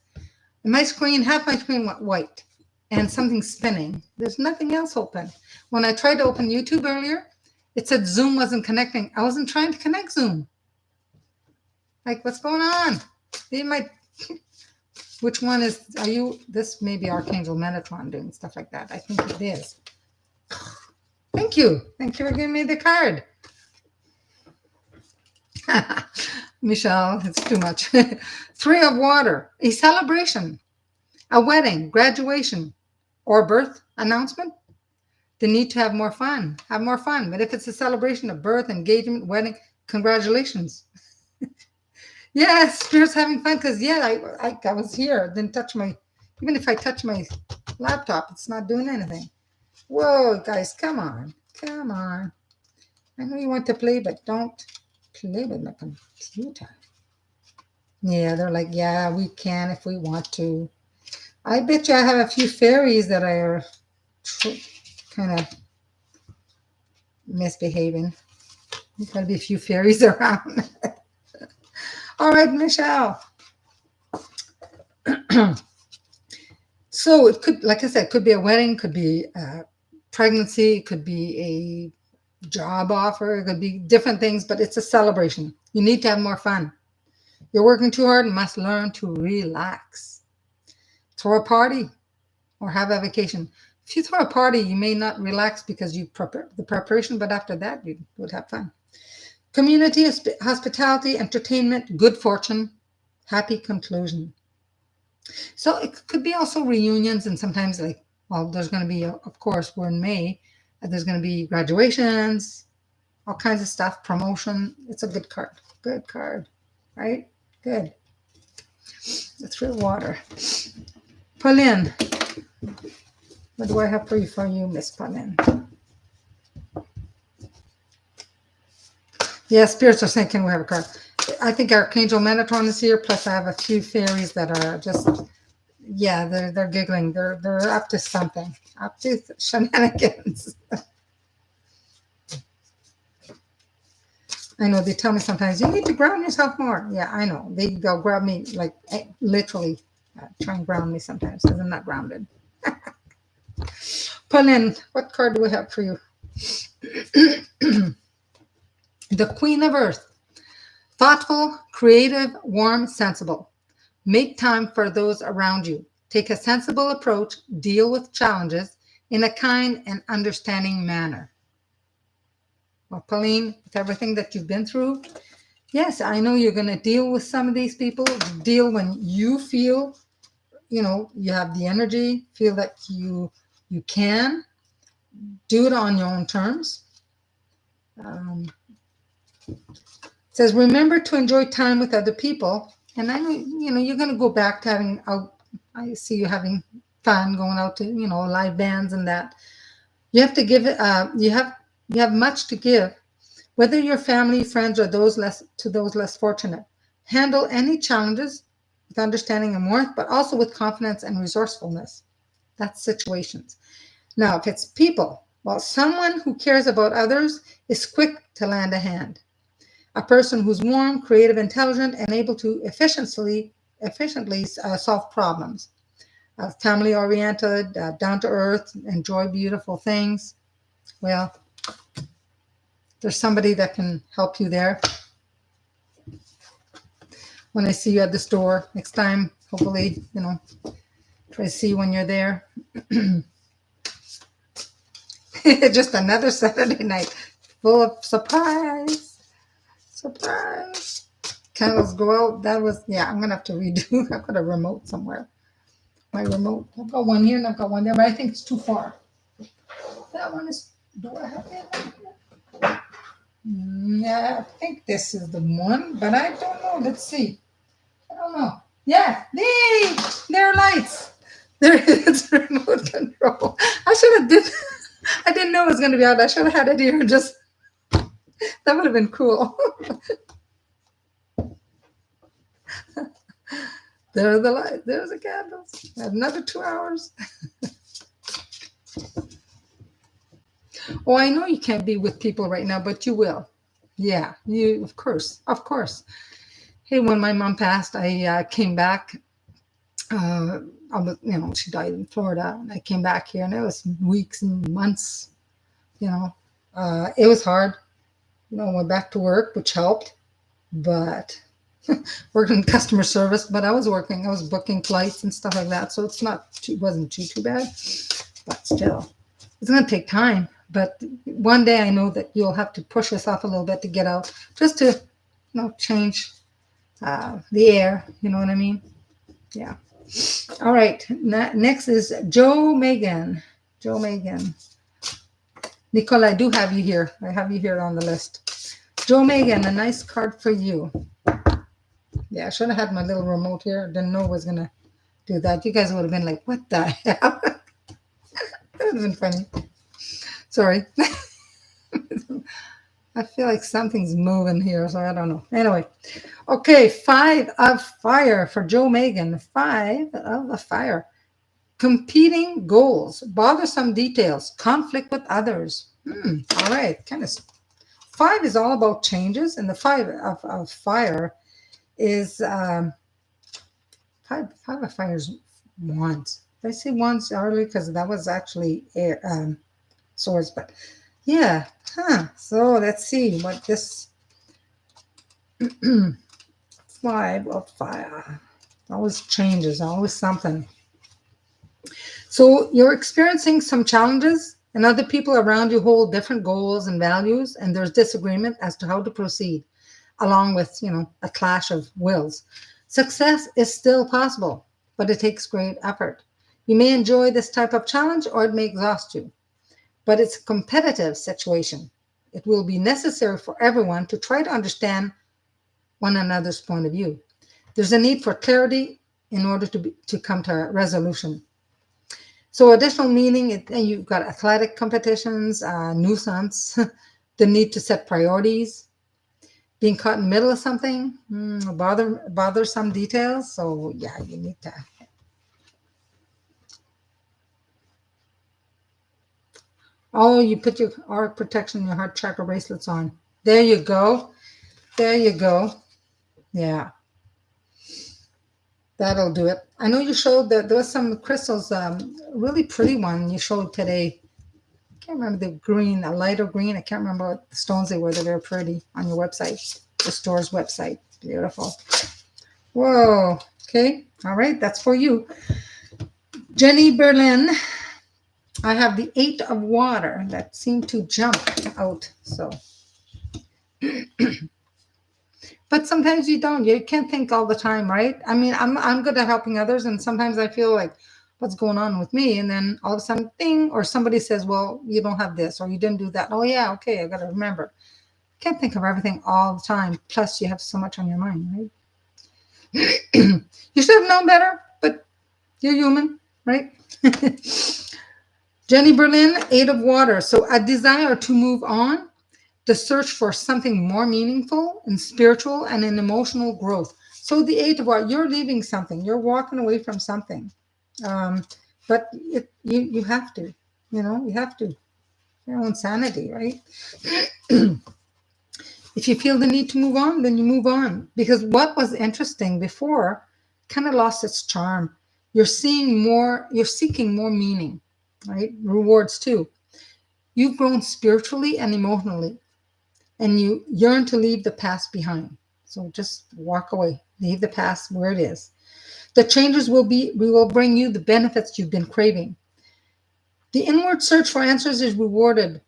And half my screen went white. And something's spinning. There's nothing else open. When I tried to open YouTube earlier, it said Zoom wasn't connecting. I wasn't trying to connect Zoom. What's going on? Which one this may be Archangel Metatron doing stuff like that. I think it is. Thank you. Thank you for giving me the card. Michelle, it's too much. 3 of water, a celebration, a wedding, graduation, or birth announcement. The need to have more fun. Have more fun. But if it's a celebration of birth, engagement, wedding, Congratulations. Yes, Spirit's having fun because, yeah, I was here. Didn't touch my, even if I touch my laptop, it's not doing anything. Whoa, guys, come on. Come on. I know you want to play, but don't play with my computer. Yeah, they're like, yeah, we can if we want to. I bet you I have a few fairies that are kind of misbehaving. There's got to be a few fairies around. All right, Michelle. So it could, like I said, it could be a wedding, could be a pregnancy, it could be a job offer, it could be different things, but it's a celebration. You need to have more fun. You're working too hard and must learn to relax. Throw a party or have a vacation. If you throw a party, you may not relax because you prepare the preparation, but after that, you would have fun. Community, hospitality, entertainment, good fortune, happy conclusion. So it could be also reunions, and sometimes, like, well, there's going to be, of course, we're in May, there's going to be graduations, all kinds of stuff, promotion. It's a good card. Good card, right? Good. Let's real water. Pauline, what do I have for you, Miss Pauline? Yeah, spirits are saying, can we have a card? I think Archangel Metatron is here, plus I have a few fairies that are just, yeah, they're giggling. They're up to something, up to shenanigans. I know they tell me sometimes, you need to ground yourself more. Yeah, I know. They'll grab me, like, literally try and ground me sometimes because I'm not grounded. Pauline, what card do we have for you? The Queen of Earth. Thoughtful, creative, warm, sensible. Make time for those around you. Take a sensible approach. Deal with challenges in a kind and understanding manner. Well, Pauline, with everything that you've been through, yes, I know you're going to deal with some of these people. Deal when you feel, you have the energy, feel that you can do it on your own terms. It says, remember to enjoy time with other people. And I know, you're going to go back to having out. I see you having fun going out to, live bands and that. You have to give it, you have much to give, whether your family, friends, or those less fortunate. Handle any challenges with understanding and warmth, but also with confidence and resourcefulness. That's situations. Now, if it's people, well, someone who cares about others is quick to lend a hand. A person who's warm, creative, intelligent, and able to efficiently solve problems. Family-oriented, down to earth, enjoy beautiful things. Well, there's somebody that can help you there. When I see you at the store next time, hopefully, try to see you when you're there. Just another Saturday night full of surprise. Candles go out. That was, I'm going to have to redo. I've got a remote somewhere. My remote. I've got one here and I've got one there, but I think it's too far. That one is, do I have that? Yeah, I think this is the one, but I don't know. Let's see. I don't know. Yeah, there are lights. There is remote control. I should have I didn't know it was going to be out. I should have had it here and just, that would have been cool. There are the lights. There's the candles. Another 2 hours. Oh, I know you can't be with people right now, but you will. Yeah, you, of course. Hey, when my mom passed, I came back. She died in Florida, and I came back here, and it was weeks and months. It was hard. Went back to work, which helped, but working in customer service. But I was booking flights and stuff like that, so it wasn't too bad. But still, it's going to take time. But one day I know that you'll have to push yourself a little bit to get out, just to, change the air. You know what I mean? Yeah. All right. Next is Joe Megan. Nicole, I do have you here. I have you here on the list. Joe Megan, a nice card for you. Yeah, I should have had my little remote here. Didn't know it was going to do that. You guys would have been like, what the hell? That would have been funny. Sorry. I feel like something's moving here, so I don't know. Anyway, okay, 5 of fire for Joe Megan. 5 of fire. Competing goals, bothersome details, conflict with others. All right, kind of. 5 is all about changes, and the 5 of fire is 5 of fire is wands. Did I say wands earlier? Because that was actually air, swords, but yeah. So let's see what this 5 of fire. Always changes, always something. So you're experiencing some challenges, and other people around you hold different goals and values, and there's disagreement as to how to proceed, along with, a clash of wills. Success is still possible, but it takes great effort. You may enjoy this type of challenge, or it may exhaust you, but it's a competitive situation. It will be necessary for everyone to try to understand one another's point of view. There's a need for clarity in order to come to a resolution. So additional meaning, you've got athletic competitions, nuisance, the need to set priorities, being caught in the middle of something, bother some details. So yeah, you need to. Oh, you put your auric protection, your heart chakra bracelets on. There you go. There you go. Yeah. That'll do it. I know you showed that there was some crystals, really pretty one you showed today. I can't remember the green, a lighter green. I can't remember what the stones they were. They're very pretty on your website, the store's website. Beautiful. Whoa. Okay. All right. That's for you. Jenny Berlin. I have the 8 of water that seemed to jump out. So. But sometimes you don't. You can't think all the time, right? I mean, I'm good at helping others, and sometimes I feel like, what's going on with me? And then all of a sudden, ding, or somebody says, well, you don't have this, or you didn't do that. Oh yeah, okay, I got to remember. Can't think of everything all the time. Plus, you have so much on your mind, right? You should have known better, but you're human, right? Jenny Berlin, 8 of water. So a desire to move on, the search for something more meaningful and spiritual and an emotional growth. So the 8 of water, you're leaving something, you're walking away from something. But you have to, you have to. Your own sanity, right? If you feel the need to move on, then you move on. Because what was interesting before kind of lost its charm. You're seeing more, you're seeking more meaning, right? Rewards too. You've grown spiritually and emotionally, and you yearn to leave the past behind. So just walk away, leave the past where it is. The changes we will bring you the benefits you've been craving. The inward search for answers is rewarded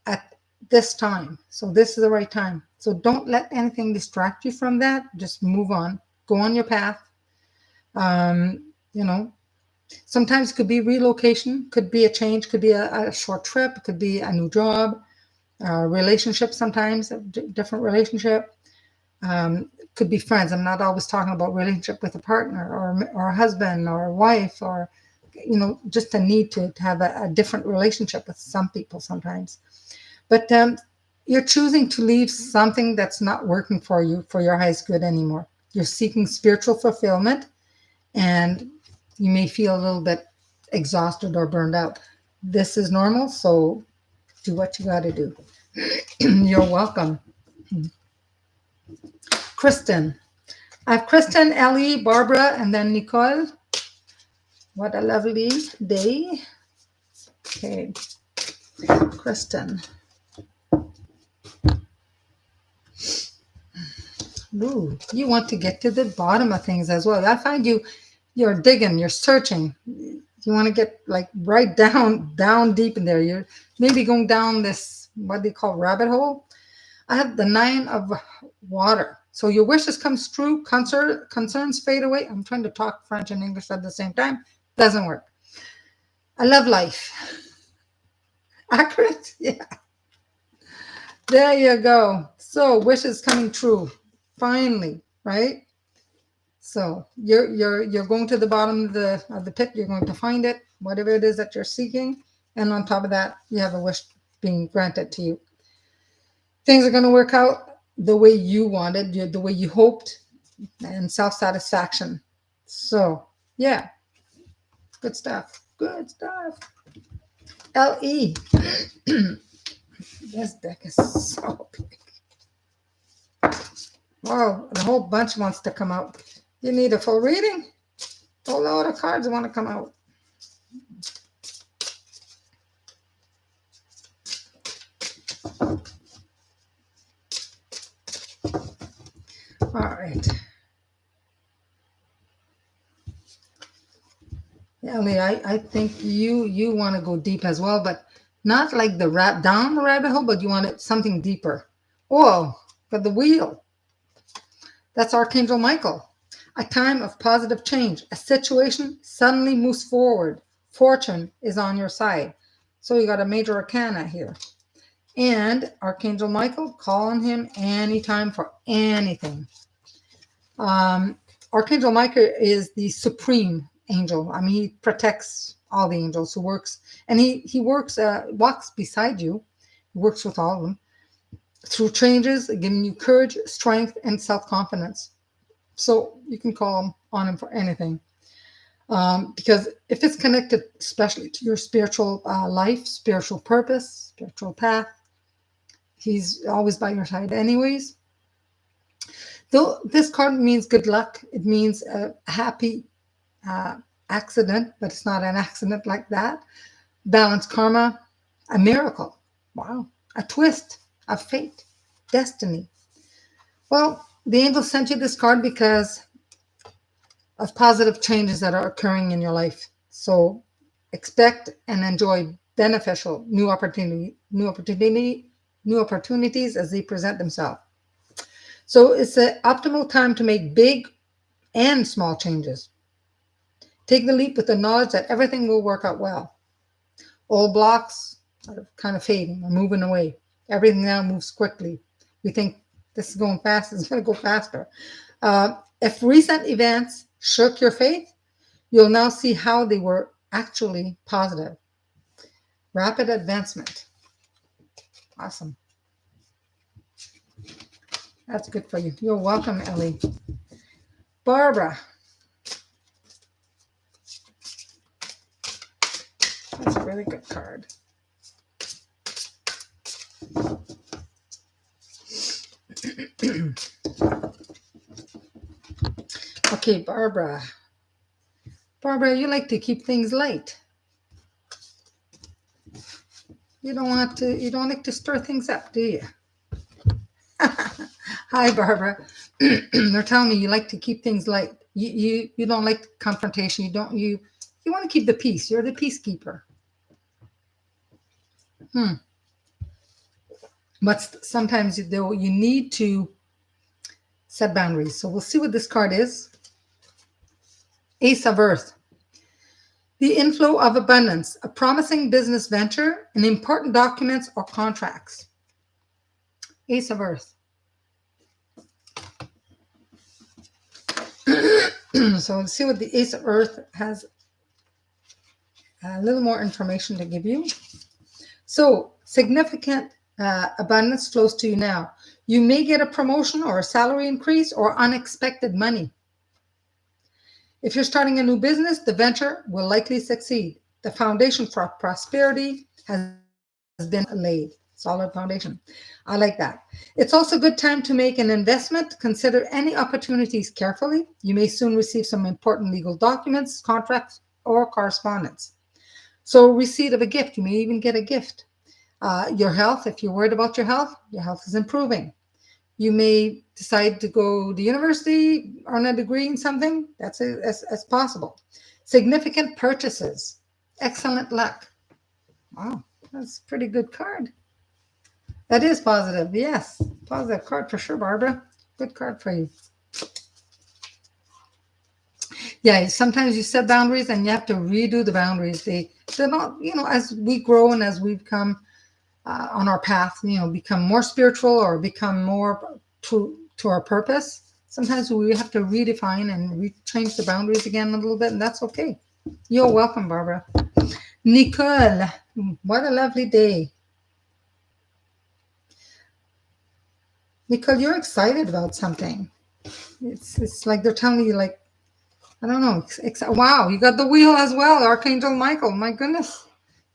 at this time. So this is the right time. So don't let anything distract you from that. Just move on. Go on your path. Sometimes it could be relocation, could be a change, could be a short trip, could be a new job, relationship sometimes, a different relationship. Could be friends. I'm not always talking about relationship with a partner or a husband or a wife or, just a need to have a different relationship with some people sometimes. But you're choosing to leave something that's not working for you for your highest good anymore. You're seeking spiritual fulfillment, and you may feel a little bit exhausted or burned out. This is normal, so do what you got to do. You're welcome. Kristen. I have Kristen, Ellie, Barbara, and then Nicole. What a lovely day. Okay. Kristen. Ooh, you want to get to the bottom of things as well. I find you're digging, you're searching. You want to get like right down deep in there. You're maybe going down this, what they call rabbit hole. I have the 9 of water. So your wishes come true, concerns fade away. I'm trying to talk French and English at the same time. Doesn't work. I love life. Accurate? Yeah. There you go. So wishes coming true. Finally, right? So you're going to the bottom of the pit. You're going to find it, whatever it is that you're seeking, and on top of that, you have a wish being granted to you. Things are going to work out the way you wanted, the way you hoped, and self satisfaction. So yeah, good stuff. Good stuff. Le. This deck is so big. Wow, a whole bunch wants to come out. You need a full reading? A whole load of cards want to come out. All right. Ellie, I think you want to go deep as well, but not like the down the rabbit hole, but you want it something deeper. Oh, got the wheel. That's Archangel Michael. A time of positive change. A situation suddenly moves forward. Fortune is on your side. So you got a major arcana here. And Archangel Michael, call on him anytime for anything. Archangel Michael is the supreme angel. I mean, he protects all the angels who works, and he works, walks beside you. He works with all of them through changes, giving you courage, strength, and self-confidence. So you can call on him for anything. Because if it's connected, especially to your spiritual life, spiritual purpose, spiritual path, he's always by your side anyways. Though this card means good luck, it means a happy accident, but it's not an accident like that. Balanced karma, a miracle. Wow. A twist of fate, destiny. Well, the angel sent you this card because of positive changes that are occurring in your life. So expect and enjoy beneficial new opportunities as they present themselves. So it's an optimal time to make big and small changes. Take the leap with the knowledge that everything will work out well. Old blocks are kind of fading or moving away. Everything now moves quickly. We think this is going fast, it's going to go faster. If recent events shook your faith, you'll now see how they were actually positive. Rapid advancement. Awesome. That's good for you. You're welcome, Ellie. Barbara. That's a really good card. Okay, Barbara. Barbara, you like to keep things light. You don't like to stir things up, do you? Hi, Barbara. They're telling me you like to keep things light. You don't like confrontation. You want to keep the peace. You're the peacekeeper. But sometimes though you need to set boundaries. So we'll see what this card is. Ace of Earth. The inflow of abundance, a promising business venture, and important documents or contracts. Ace of Earth. So let's see what the Ace of Earth has. A little more information to give you. So significant abundance flows to you now. You may get a promotion or a salary increase or unexpected money. If you're starting a new business, the venture will likely succeed. The foundation for prosperity has been laid. Solid foundation. I like that. It's also a good time to make an investment. Consider any opportunities carefully. You may soon receive some important legal documents, contracts, or correspondence. So receipt of a gift. You may even get a gift. Your health, if you're worried about your health is improving. You may decide to go to university, earn a degree in something. That's possible. Significant purchases. Excellent luck. Wow, that's a pretty good card. That is positive. Yes, positive card for sure, Barbara. Good card for you. Yeah, sometimes you set boundaries and you have to redo the boundaries. They're not, as we grow and as we become on our path, become more spiritual or become more to our purpose, sometimes we have to redefine and change the boundaries again a little bit, and that's okay. You're welcome, Barbara. Nicole, what a lovely day. Nicole, you're excited about something. It's like they're telling you, like, I don't know. Wow, you got the wheel as well, Archangel Michael. My goodness,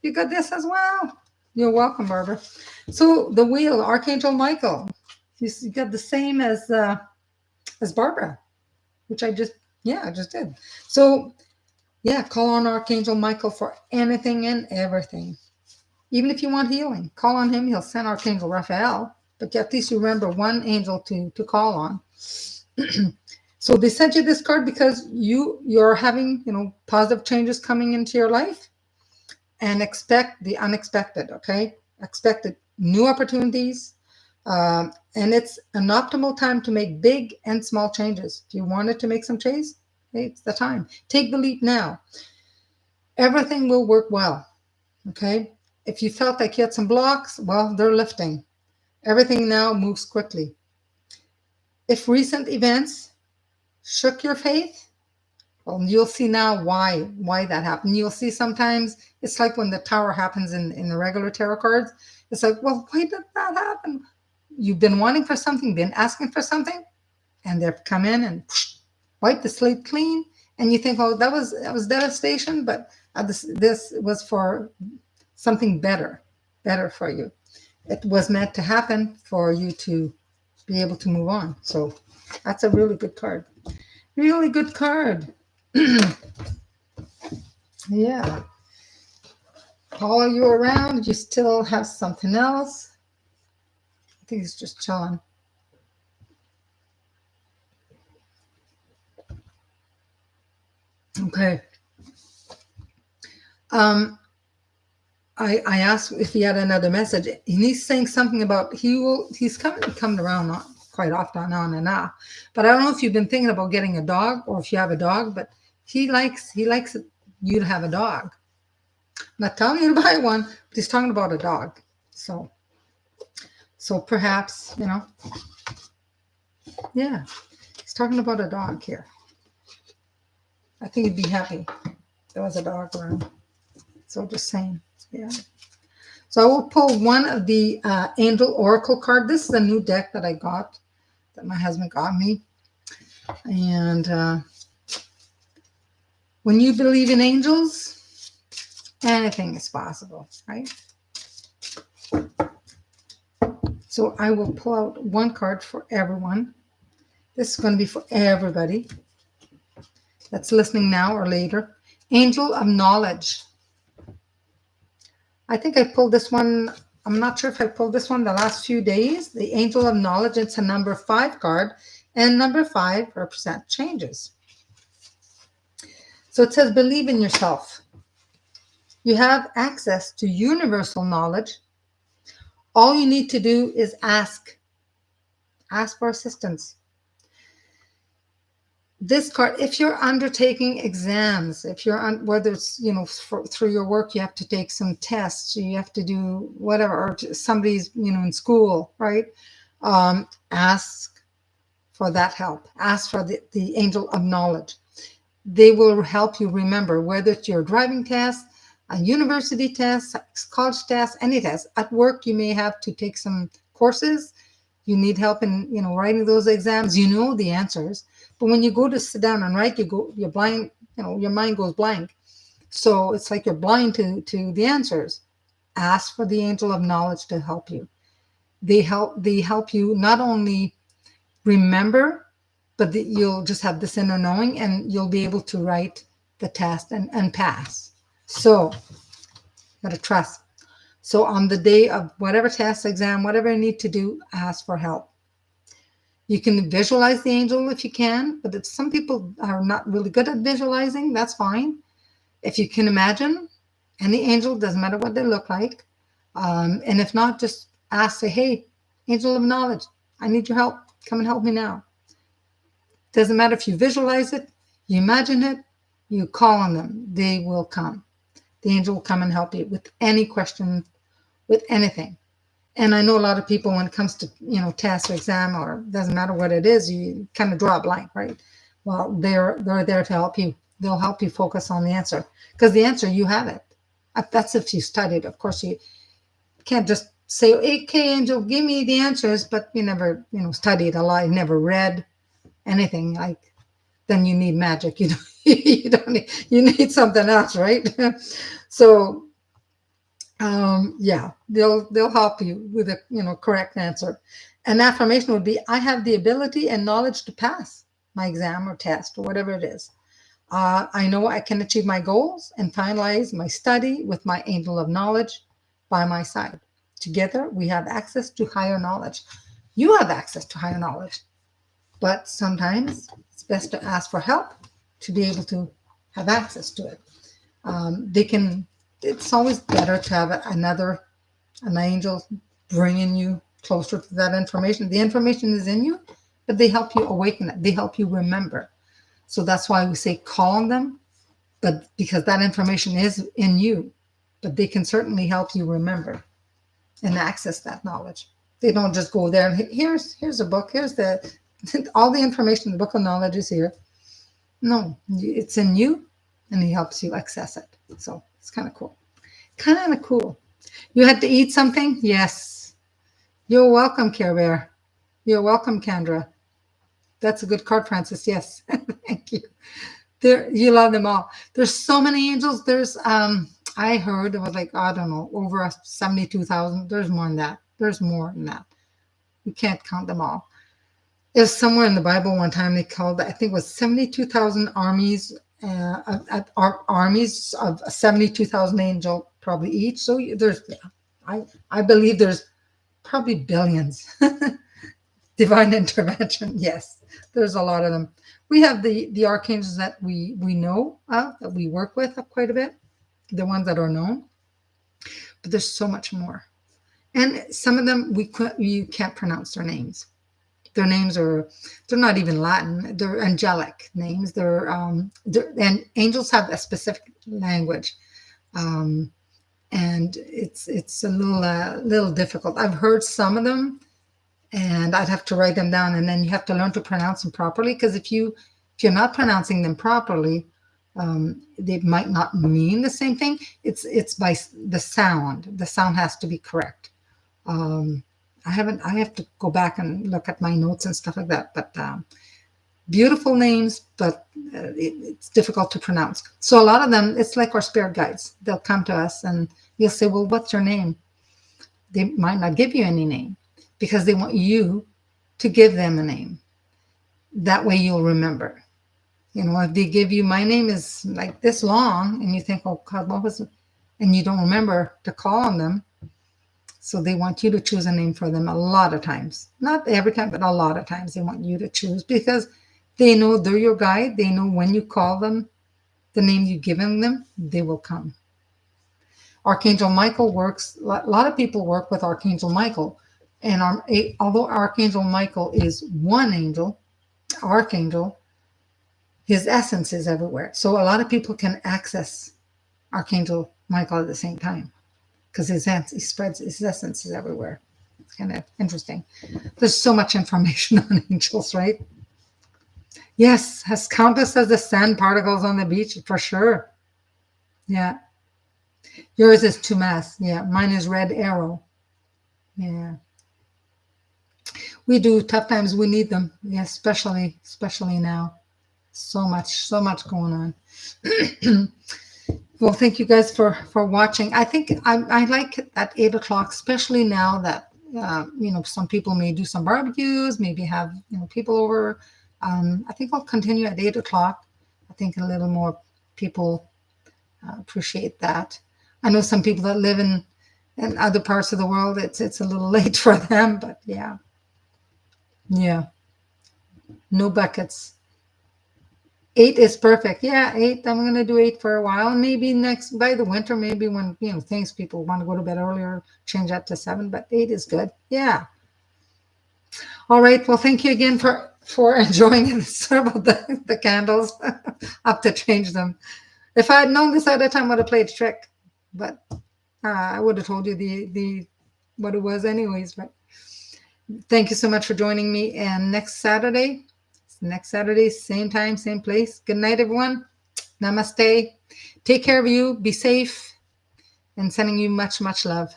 you got this as well. You're welcome, Barbara. So the wheel, Archangel Michael, you got the same as Barbara, which I just did. So yeah, call on Archangel Michael for anything and everything. Even if you want healing, call on him. He'll send Archangel Raphael, but at least you remember one angel to call on. So they sent you this card because you're having, positive changes coming into your life, and expect the unexpected. Okay, expected new opportunities, and it's an optimal time to make big and small changes. If you wanted to make some changes, hey, it's the time. Take the leap now. Everything will work well. Okay, if you felt like you had some blocks, well, they're lifting. Everything now moves quickly. If recent events shook your faith, well, you'll see now why that happened. You'll see sometimes it's like when the tower happens in the regular tarot cards. It's like, well, why did that happen? You've been wanting for something, been asking for something, and they've come in and wipe the slate clean. And you think, oh, that was devastation, but this was for something better for you. It was meant to happen for you to be able to move on. So that's a really good card. Really good card. Yeah. Follow you around. You still have something else. I think he's just chilling. Okay. I asked if he had another message, and he's saying something about he's coming around quite often on and off. But I don't know if you've been thinking about getting a dog or if you have a dog, but he likes you to have a dog. I'm not telling you to buy one, but he's talking about a dog. So perhaps, yeah, he's talking about a dog here. I think he'd be happy if there was a dog around. So just saying, yeah. So I will pull one of the Angel Oracle card. This is a new deck that I got, that my husband got me. And when you believe in angels, anything is possible, right? So I will pull out one card for everyone. This is going to be for everybody that's listening now or later. Angel of Knowledge. I think I pulled this one. I'm not sure if I pulled this one the last few days. The Angel of Knowledge. It's a number 5 card, and number 5 represent changes. So it says, believe in yourself. You have access to universal knowledge. All you need to do is ask. Ask for assistance. This card, if you're undertaking exams, if you're whether it's through your work, you have to take some tests, you have to do whatever, or somebody's in school, right? Ask for that help. Ask for the Angel of Knowledge. They will help you remember, whether it's your driving test, a university test, college test, any test. At work, you may have to take some courses. You need help in writing those exams. You know the answers, but when you go to sit down and write, you're blind. Your mind goes blank. So it's like you're blind to the answers. Ask for the Angel of Knowledge to help you. They help you not only remember, but you'll just have this inner knowing, and you'll be able to write the test and pass. So gotta trust. So on the day of whatever test, exam, whatever you need to do, ask for help. You can visualize the angel if you can, but if some people are not really good at visualizing, that's fine. If you can imagine any angel, doesn't matter what they look like. And if not, just ask, say, hey, Angel of Knowledge, I need your help. Come and help me now. Doesn't matter if you visualize it, you imagine it, you call on them. They will come. The angel will come and help you with any question, with anything. And I know a lot of people, when it comes to, test or exam, or doesn't matter what it is, you kind of draw a blank, right? Well, they're there to help you. They'll help you focus on the answer, because the answer, you have it. That's if you studied. Of course, you can't just say, "Okay, Angel, give me the answers," but you never, studied a lot. You never read anything. Like, then you need magic. You don't, you don't need, you need something else, right? So yeah, they'll help you with a correct answer. An affirmation would be, I have the ability and knowledge to pass my exam or test or whatever it is. I know I can achieve my goals and finalize my study with my angel of knowledge by my side. Together, we have access to higher knowledge. You have access to higher knowledge, but sometimes it's best to ask for help to be able to have access to it. They can. It's always better to have an angel bringing you closer to that information. The information is in you, but they help you awaken it. They help you remember. So that's why we say call on them, but because that information is in you, but they can certainly help you remember and access that knowledge. They don't just go there and here's a book, here's the all the information, the book of knowledge is here. No, it's in you, and he helps you access it. So it's kind of cool. Kind of cool. You had to eat something? Yes. You're welcome, Care Bear. You're welcome, Kendra. That's a good card, Francis. Yes. Thank you. You love them all. There's so many angels. There's I heard it was like, I don't know, over 72,000. There's more than that. There's more than that. You can't count them all. There's somewhere in the Bible one time they called, I think it was 72,000 armies, armies of 72,000 angel probably each. So there's, I believe there's probably billions. Divine intervention, yes, there's a lot of them. We have the archangels that we know of, that we work with quite a bit, the ones that are known, but there's so much more. And some of them you can't pronounce their names. Their names they're not even Latin. They're angelic names. And angels have a specific language, and it's a little difficult. I've heard some of them, and I'd have to write them down, and then you have to learn to pronounce them properly. Because if you're not pronouncing them properly, they might not mean the same thing. It's by the sound. The sound has to be correct. I have to go back and look at my notes and stuff like that. But beautiful names, but it's difficult to pronounce. So a lot of them, it's like our spirit guides. They'll come to us, and you'll say, "Well, what's your name?" They might not give you any name, because they want you to give them a name. That way you'll remember. If they give you, my name is like this long, and you think, "Oh God, what was it?" And you don't remember to call on them. So they want you to choose a name for them a lot of times. Not every time, but a lot of times they want you to choose, because they know they're your guide. They know when you call them, the name you've given them, they will come. Archangel Michael works, a lot of people work with Archangel Michael. And although Archangel Michael is one archangel, his essence is everywhere. So a lot of people can access Archangel Michael at the same time, because he spreads his essence is everywhere. It's kind of interesting. There's so much information on angels, right? Yes, as countless as the sand particles on the beach, for sure. Yeah. Yours is Tumas. Yeah. Mine is Red Arrow. Yeah. We do. Tough times, we need them. Yeah, especially now. So much going on. Well, thank you guys for watching. I think I like at 8 o'clock, especially now that some people may do some barbecues, maybe have people over. I think I'll continue at 8 o'clock. I think a little more people appreciate that. I know some people that live in other parts of the world, it's a little late for them, but yeah. No buckets. 8 is perfect. Yeah, 8. I'm going to do 8 for a while. Maybe by the winter, maybe when, things people want to go to bed earlier, change that to 7, but 8 is good. Yeah. All right. Well, thank you again for enjoying it. Sorry about the candles. I have to change them. If I had known this at the time, I would have played trick, but I would have told you what it was anyways. But thank you so much for joining me. And next Saturday, same time, same place. Good night, everyone. Namaste. Take care of you. Be safe. And sending you much, much love.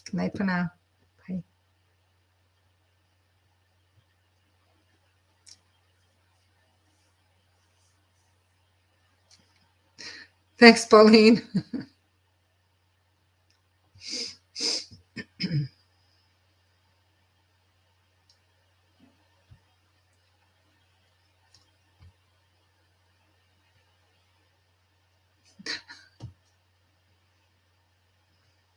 Good night for now. Bye. Thanks, Pauline.